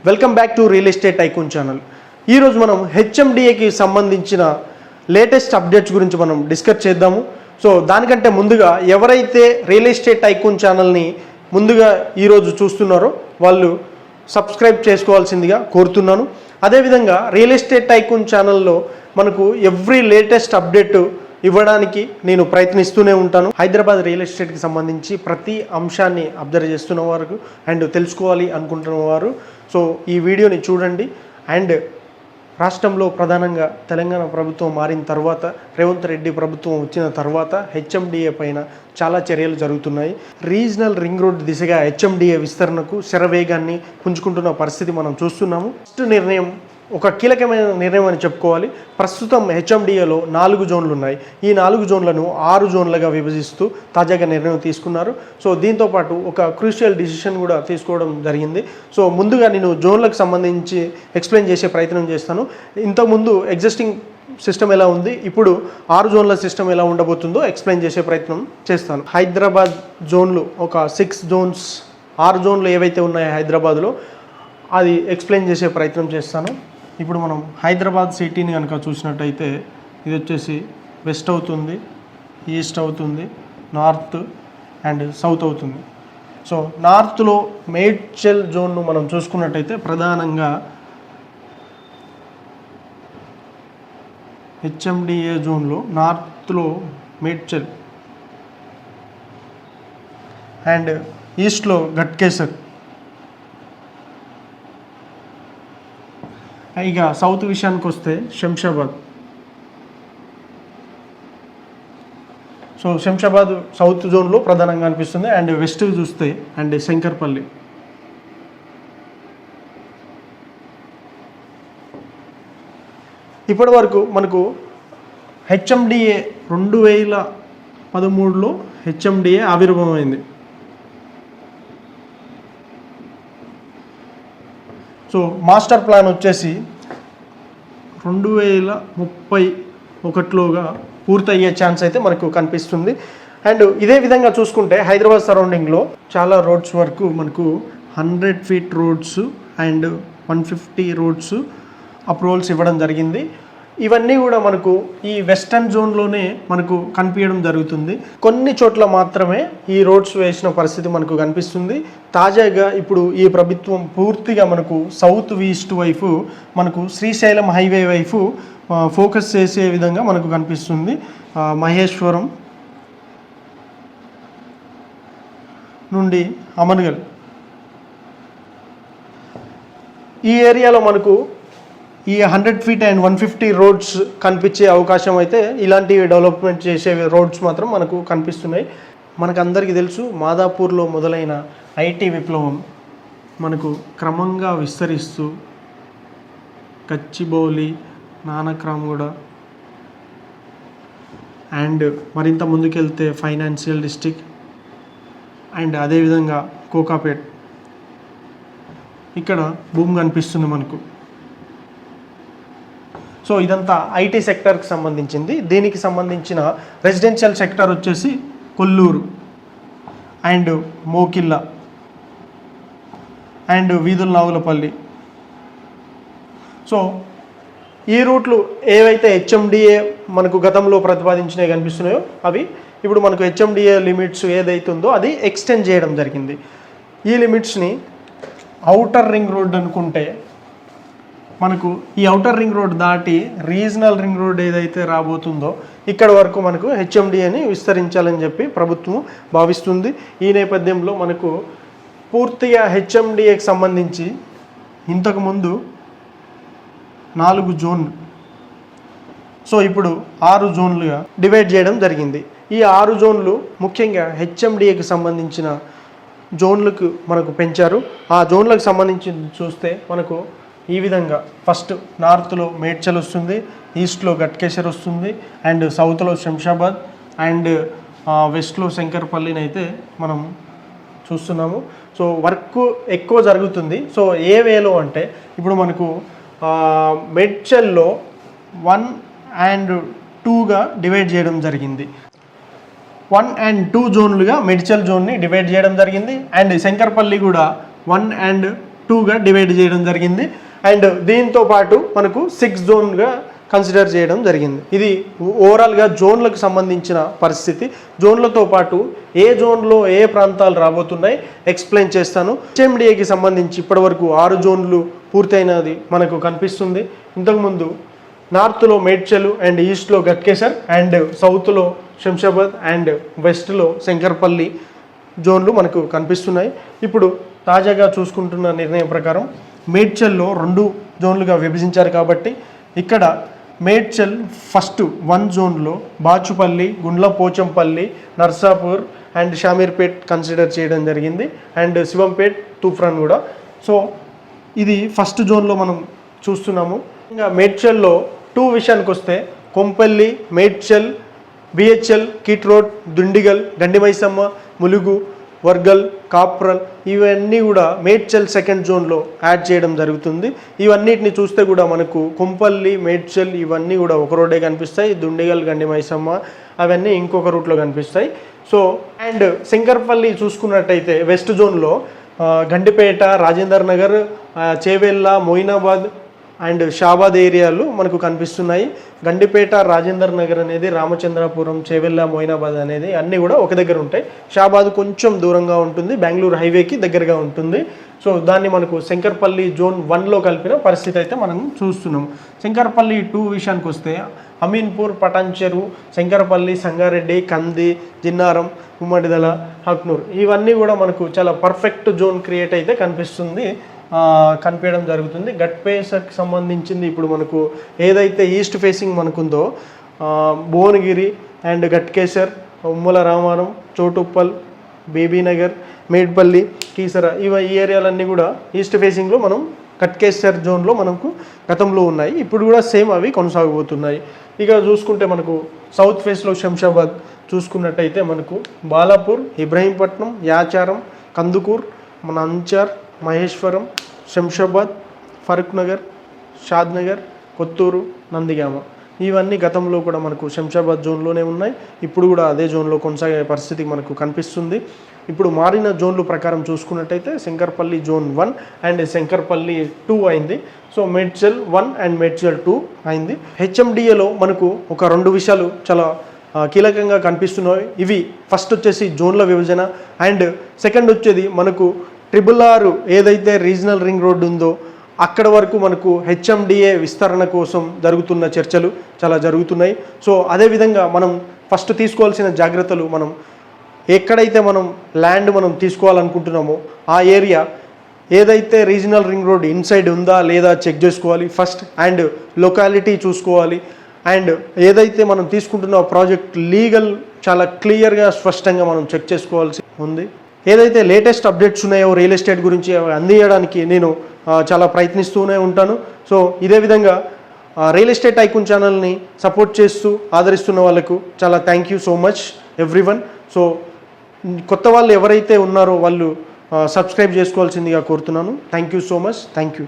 Welcome back to real estate tycoon channel. ఈరోజు మనం హెచ్ఎండిఏకి సంబంధించిన లేటెస్ట్ అప్డేట్స్ గురించి మనం డిస్కస్ చేద్దాము. సో దానికంటే ముందుగా ఎవరైతే రియల్ ఎస్టేట్ టైకూన్ ఛానల్ని ముందుగా ఈరోజు చూస్తున్నారో వాళ్ళు సబ్స్క్రైబ్ చేసుకోవాల్సిందిగా కోరుతున్నాను. అదేవిధంగా రియల్ ఎస్టేట్ టైకూన్ ఛానల్లో మనకు ఎవ్రీ లేటెస్ట్ అప్డేట్ ఇవ్వడానికి నేను ప్రయత్నిస్తూనే ఉంటాను. హైదరాబాద్ రియల్ ఎస్టేట్కి సంబంధించి ప్రతి అంశాన్ని అబ్జర్వ్ చేస్తున్న వారు అండ్ తెలుసుకోవాలి అనుకుంటున్న వారు సో ఈ వీడియోని చూడండి. అండ్ రాష్ట్రంలో ప్రధానంగా తెలంగాణ ప్రభుత్వం మారిన తర్వాత, రేవంత్ రెడ్డి ప్రభుత్వం వచ్చిన తర్వాత హెచ్ఎండిఏ పైన చాలా చర్యలు జరుగుతున్నాయి. రీజనల్ రింగ్ రోడ్ దిశగా హెచ్ఎండిఏ విస్తరణకు శరవేగాన్ని పుంజుకుంటున్న పరిస్థితి మనం చూస్తున్నాము. ఫస్ట్ నిర్ణయం ఒక కీలకమైన నిర్ణయం అని చెప్పుకోవాలి. ప్రస్తుతం హెచ్ఎండిఏలో 4 జోన్లు ఉన్నాయి. ఈ 4 జోన్లను 6 జోన్లుగా విభజిస్తూ తాజాగా నిర్ణయం తీసుకున్నారు. సో దీంతోపాటు ఒక క్రూషియల్ డిసిషన్ కూడా తీసుకోవడం జరిగింది. సో ముందుగా నేను జోన్లకు సంబంధించి ఎక్స్ప్లెయిన్ చేసే ప్రయత్నం చేస్తాను. ఇంతకుముందు ఎగ్జిస్టింగ్ సిస్టమ్ ఎలా ఉంది, ఇప్పుడు 6 జోన్ల సిస్టమ్ ఎలా ఉండబోతుందో ఎక్స్ప్లెయిన్ చేసే ప్రయత్నం చేస్తాను. హైదరాబాద్ జోన్లు ఒక 6 జోన్స్, 6 జోన్లు ఏవైతే ఉన్నాయో హైదరాబాద్లో అది ఎక్స్ప్లెయిన్ చేసే ప్రయత్నం చేస్తాను. ఇప్పుడు మనం హైదరాబాద్ సిటీని కనుక చూసినట్టయితే ఇది వచ్చేసి వెస్ట్ అవుతుంది, ఈస్ట్ అవుతుంది, నార్త్ అండ్ సౌత్ అవుతుంది. సో నార్త్లో మేడ్చల్ జోన్ను మనం చూసుకున్నట్టయితే ప్రధానంగా హెచ్ఎండిఏ జోన్లో నార్త్లో మేడ్చల్ అండ్ ఈస్ట్లో ఘట్కేసర్, ఇక సౌత్ విషయానికి వస్తే శంషాబాద్. సో శంషాబాద్ సౌత్ జోన్లో ప్రధానంగా అనిపిస్తుంది. అండ్ వెస్ట్ చూస్తే అండ్ శంకర్పల్లి. ఇప్పటి వరకు మనకు హెచ్ఎండిఏ 2013లో హెచ్ఎండిఏ ఆవిర్భావమైంది. సో మాస్టర్ ప్లాన్ వచ్చేసి 2031లోగా పూర్తయ్యే ఛాన్స్ అయితే మనకు కనిపిస్తుంది. అండ్ ఇదే విధంగా చూసుకుంటే హైదరాబాద్ సరౌండింగ్లో చాలా రోడ్స్ వరకు మనకు 100 feet roads and 150 roads approvals ఇవ్వడం జరిగింది. ఇవన్నీ కూడా మనకు ఈ వెస్టర్న్ జోన్లోనే మనకు కనిపించడం జరుగుతుంది. కొన్ని చోట్ల మాత్రమే ఈ రోడ్స్ వేసిన పరిస్థితి మనకు కనిపిస్తుంది. తాజాగా ఇప్పుడు ఈ ప్రభుత్వం పూర్తిగా మనకు సౌత్ ఈస్ట్ వైపు మనకు శ్రీశైలం హైవే వైపు ఫోకస్ చేసే విధంగా మనకు కనిపిస్తుంది. మహేశ్వరం నుండి అమన్గల్ ఈ ఏరియాలో మనకు ఈ 100 ఫీట్ అండ్ 150 రోడ్స్ కనిపించే అవకాశం అయితే, ఇలాంటి డెవలప్మెంట్ చేసే రోడ్స్ మాత్రం మనకు కనిపిస్తున్నాయి. మనకు అందరికీ తెలుసు మాదాపూర్లో మొదలైన ఐటీ విప్లవం మనకు క్రమంగా విస్తరిస్తూ గచ్చిబౌలి, నానక్రామ్గూడ అండ్ మరింత ముందుకెళ్తే ఫైనాన్షియల్ డిస్ట్రిక్ట్ అండ్ అదేవిధంగా కోకాపేట్ ఇక్కడ భూమి కనిపిస్తుంది మనకు. సో ఇదంతా ఐటీ సెక్టర్కి సంబంధించింది. దీనికి సంబంధించిన రెసిడెన్షియల్ సెక్టర్ వచ్చేసి కొల్లూరు అండ్ మోకిల్ల అండ్ వీధుల నాగులపల్లి. సో ఈ రూట్లు ఏవైతే హెచ్ఎండిఏ మనకు గతంలో ప్రతిపాదించినవి కనిపిస్తున్నాయో అవి ఇప్పుడు మనకు హెచ్ఎండిఏ లిమిట్స్ ఏదైతే ఉందో అది ఎక్స్టెండ్ చేయడం జరిగింది. ఈ లిమిట్స్ని ఔటర్ రింగ్ రోడ్ అనుకుంటే మనకు ఈ ఔటర్ రింగ్ రోడ్ దాటి రీజనల్ రింగ్ రోడ్ ఏదైతే రాబోతుందో ఇక్కడ వరకు మనకు హెచ్ఎండిఏని విస్తరించాలని చెప్పి ప్రభుత్వం భావిస్తుంది. ఈ నేపథ్యంలో మనకు పూర్తిగా హెచ్ఎండిఏకి సంబంధించి ఇంతకుముందు 4 జోన్లు, సో ఇప్పుడు 6 జోన్లుగా డివైడ్ చేయడం జరిగింది. ఈ 6 జోన్లు ముఖ్యంగా హెచ్ఎండిఏకి సంబంధించిన జోన్లకు మనకు పెంచారు. ఆ జోన్లకు సంబంధించి చూస్తే మనకు ఈ విధంగా ఫస్ట్ నార్త్లో మేడ్చల్ వస్తుంది, ఈస్ట్లో ఘట్కేసర్ వస్తుంది అండ్ సౌత్లో శంషాబాద్ అండ్ వెస్ట్లో శంకర్పల్లిని అయితే మనం చూస్తున్నాము. సో వర్క్ ఎక్కువ జరుగుతుంది. సో ఏ వేలో అంటే ఇప్పుడు మనకు మేడ్చల్లో 1 and 2గా డివైడ్ చేయడం జరిగింది. 1 and 2 జోన్లుగా మేడ్చల్ జోన్ని డివైడ్ చేయడం జరిగింది. అండ్ శంకర్పల్లి కూడా 1 and 2 2గా డివైడ్ చేయడం జరిగింది. అండ్ దీంతో పాటు మనకు 6 జోన్గా కన్సిడర్ చేయడం జరిగింది. ఇది ఓవరాల్గా జోన్లకు సంబంధించిన పరిస్థితి. జోన్లతో పాటు ఏ జోన్లో ఏ ప్రాంతాలు రాబోతున్నాయి ఎక్స్ప్లెయిన్ చేస్తాను. హెచ్ఎండిఏకి సంబంధించి ఇప్పటివరకు 6 జోన్లు పూర్తయినది మనకు కనిపిస్తుంది. ఇంతకుముందు నార్త్లో మేడ్చల్ అండ్ ఈస్ట్లో గట్కేసర్ అండ్ సౌత్లో శంషాబాద్ అండ్ వెస్ట్లో శంకర్పల్లి జోన్లు మనకు కనిపిస్తున్నాయి. ఇప్పుడు తాజాగా చూసుకుంటున్న నిర్ణయం ప్రకారం మేడ్చల్లో 2 జోన్లుగా విభజించారు కాబట్టి ఇక్కడ మేడ్చల్ ఫస్ట్ 1 జోన్లో బాచుపల్లి, గుండ్లపోచంపల్లి, నర్సాపూర్ అండ్ షామీర్పేట్ కన్సిడర్ చేయడం జరిగింది. అండ్ శివంపేట్, తూఫ్రాన్ కూడా. సో ఇది ఫస్ట్ జోన్లో మనం చూస్తున్నాము. ఇంకా మేడ్చల్లో 2 విషయానికి వస్తే Kompally, Medchal, BHEL, kit road, Dundigal, Gandimaisamma, Mulugu, Wargal, Kapra ఇవన్నీ కూడా మేడ్చల్ సెకండ్ జోన్లో యాడ్ చేయడం జరుగుతుంది. ఇవన్నిటిని చూస్తే కూడా మనకు కొంపల్లి, మేడ్చల్ ఇవన్నీ కూడా ఒక రోడ్డే కనిపిస్తాయి. దుండిగల్, గండిమైసమ్మ అవన్నీ ఇంకొక రూట్లో కనిపిస్తాయి. సో అండ్ శంకర్పల్లి చూసుకున్నట్టయితే వెస్ట్ జోన్లో గండిపేట, రాజేందర్ నగర్, చేవెళ్ళ, మొయినాబాద్ అండ్ షాబాద్ ఏరియాలు మనకు కనిపిస్తున్నాయి. గండిపేట, రాజేందర్ నగర్ అనేది, రామచంద్రపురం, చేవెళ్ళ, మొయినాబాద్ అనేది అన్నీ కూడా ఒక దగ్గర ఉంటాయి. షాబాద్ కొంచెం దూరంగా ఉంటుంది, బెంగళూరు హైవేకి దగ్గరగా ఉంటుంది. సో దాన్ని మనకు శంకర్పల్లి జోన్ 1లో కలిపిన పరిస్థితి అయితే మనం చూస్తున్నాం. శంకర్పల్లి 2 విషయానికి వస్తే అమీన్పూర్, పటాన్చెరు, శంకర్పల్లి, సంగారెడ్డి, కంది, జిన్నారం, ఉమ్మడిదల, హక్నూర్ ఇవన్నీ కూడా మనకు చాలా పర్ఫెక్ట్ జోన్ క్రియేట్ అయితే కనిపించడం జరుగుతుంది. గట్కేసర్కి సంబంధించింది ఇప్పుడు మనకు ఏదైతే ఈస్ట్ ఫేసింగ్ మనకుందో భువనగిరి అండ్ గట్కేసర్, ఉమ్మల రామారం, చోటుప్పల్, బేబీనగర్, మేడ్పల్లి, కీసర ఈ ఏరియాలన్నీ కూడా ఈస్ట్ ఫేసింగ్లో మనం గట్కేసర్ జోన్లో మనకు గతంలో ఉన్నాయి. ఇప్పుడు కూడా సేమ్ అవి కొనసాగబోతున్నాయి. ఇక చూసుకుంటే మనకు సౌత్ ఫేస్లో శంషాబాద్ చూసుకున్నట్టయితే మనకు బాలాపూర్, ఇబ్రహీంపట్నం, యాచారం, కందుకూర్, మన అంచార్, మహేశ్వరం, శంషాబాద్, ఫరూక్ నగర్, షాద్ నగర్, కొత్తూరు, నందిగామ ఇవన్నీ గతంలో కూడా మనకు శంషాబాద్ జోన్లోనే ఉన్నాయి. ఇప్పుడు కూడా అదే జోన్లో కొనసాగే పరిస్థితి మనకు కనిపిస్తుంది. ఇప్పుడు మారిన జోన్లు ప్రకారం చూసుకున్నట్టయితే శంకర్పల్లి జోన్ 1 అండ్ శంకర్పల్లి 2 అయింది. సో మేడ్చల్ 1 అండ్ మేడ్చల్ 2 అయింది. హెచ్ఎండిఏలో మనకు ఒక 2 విషయాలు చాలా కీలకంగా కనిపిస్తున్నాయి. ఇవి ఫస్ట్ వచ్చేసి జోన్ల విభజన అండ్ సెకండ్ వచ్చేది మనకు RRR ఏదైతే రీజనల్ రింగ్ రోడ్డు ఉందో అక్కడ వరకు మనకు హెచ్ఎండిఏ విస్తరణ కోసం జరుగుతున్న చర్చలు చాలా జరుగుతున్నాయి. సో అదేవిధంగా మనం ఫస్ట్ తీసుకోవాల్సిన జాగ్రత్తలు, మనం ఎక్కడైతే మనం ల్యాండ్ మనం తీసుకోవాలనుకుంటున్నామో ఆ ఏరియా ఏదైతే రీజనల్ రింగ్ రోడ్ ఇన్సైడ్ ఉందా లేదా చెక్ చేసుకోవాలి ఫస్ట్. అండ్ లొకాలిటీ చూసుకోవాలి. అండ్ ఏదైతే మనం తీసుకుంటున్న ప్రాజెక్ట్ లీగల్ చాలా క్లియర్గా స్పష్టంగా మనం చెక్ చేసుకోవాల్సి ఉంది. ఏదైతే లేటెస్ట్ అప్డేట్స్ ఉన్నాయో రియల్ ఎస్టేట్ గురించి అందించడానికి నేను చాలా ప్రయత్నిస్తూనే ఉంటాను. సో ఇదే విధంగా రియల్ ఎస్టేట్ టైకూన్ ఛానల్ని సపోర్ట్ చేస్తూ ఆదరిస్తున్న వాళ్ళకు చాలా thank you so much everyone. So కొత్త వాళ్ళు ఎవరైతే ఉన్నారో వాళ్ళు సబ్స్క్రైబ్ చేసుకోవాల్సిందిగా కోరుతున్నాను. Thank you so much. Thank you.